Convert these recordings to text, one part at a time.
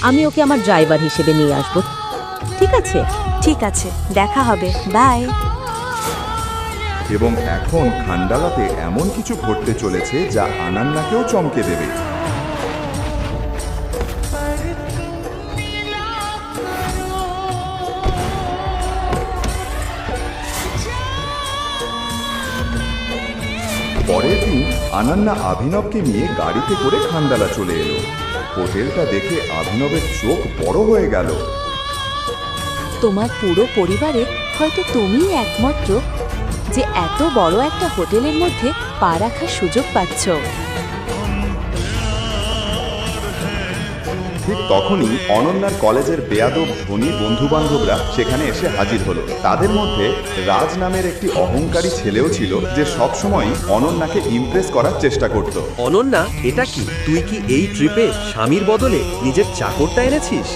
আমি ওকে আমার ড্রাইভার হিসেবে নিয়ে আসবো, ঠিক আছে? ঠিক আছে, দেখা হবে, বাই। এবং এখন খান্ডালাতে এমন কিছু ঘটতে চলেছে যা আনান্নাকেও চমকে দেবে। পরের দিন আনান্না অভিনবকে নিয়ে গাড়িতে করে খান্ডালা চলে এলো। হোটেলটা দেখে অভিনবের চোখ বড় হয়ে গেল। তোমার পুরো পরিবারে হয়তো তুমিই একমাত্র যে এত বড় একটা হোটেলের মধ্যে পা রাখার সুযোগ পাচ্ছ। ঠিক তখনই অনন্যার কলেজের বেয়াদব ধনী বন্ধু বান্ধবরা সেখানে এসে হাজির হলো। তাদের মধ্যে রাজ নামের একটি অহংকারী ছেলেও ছিল, যে সবসময় অনন্যাকে ইমপ্রেস করার চেষ্টা করত। অনন্যা, এটা কি? তুই কি এই ট্রিপে স্বামীর বদলে নিজের চাকরটা এনেছিস?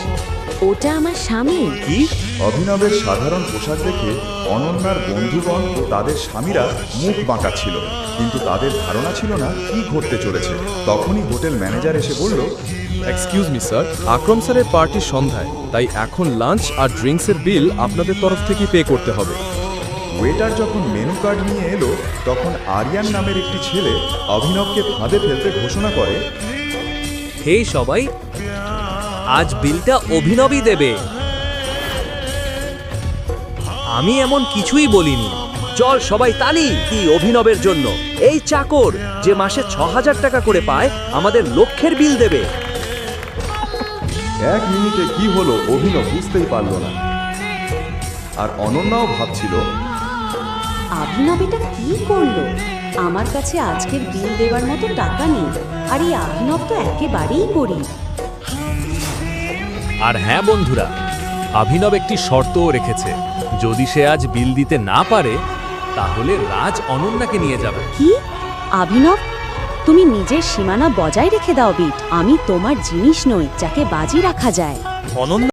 ওটা আমার স্বামী। কি? অভিনবের সাধারণ পোশাক দেখে অনন্যার বন্ধুগণ ও তাদের স্বামীরা মুখ বাঁকাচ্ছিল, কিন্তু তাদের ধারণা ছিল না কি ঘটতে চলেছে। তখনই হোটেল ম্যানেজার এসে বলল, এক্সকিউজ মি স্যার, আকরম স্যারের পার্টি সন্ধ্যায়, তাই এখন লাঞ্চ আর ড্রিঙ্কসের বিল আপনাদের তরফ থেকে পে করতে হবে। ওয়েটার যখন মেনু কার্ড নিয়ে এলো, তখন আরিয়ান নামের একটি ছেলে অভিনবকে ফাঁদে ফেলতে ঘোষণা করে, হে সবাই, আজ বিলটা অভিনবই দেবে। আমি এমন কিছুই বলিনি। চল সবাই তালি কি অভিনবের জন্য। এই চাকর যে মাসে ৬,০০০ টাকা করে পায়, আমাদের লক্ষের বিল দেবে। 1 মিনিটে কি হলো অভিনব বুঝতেই পারল না। আর অনন্যাও ভাবছিল, অভিনব এটা কি করলো? আমার কাছে আজকের বিল দেওয়ার মতো টাকা নেই, আর এই অভিনব তো একেবারেই গরিব। আর হ্যাঁ বন্ধুরা, অভিনব একটি শর্তও রেখেছে। যদি সে আজ বিল দিতে না পারে, তাহলে রাজ অনন্যাকে নিয়ে যাবে। কি? অভিনব, তুমি নিজের সীমানা বজায় রেখে দাও বিট। আমি তোমার জিনিস নই যাকে বাজি রাখা যায়। অনন্য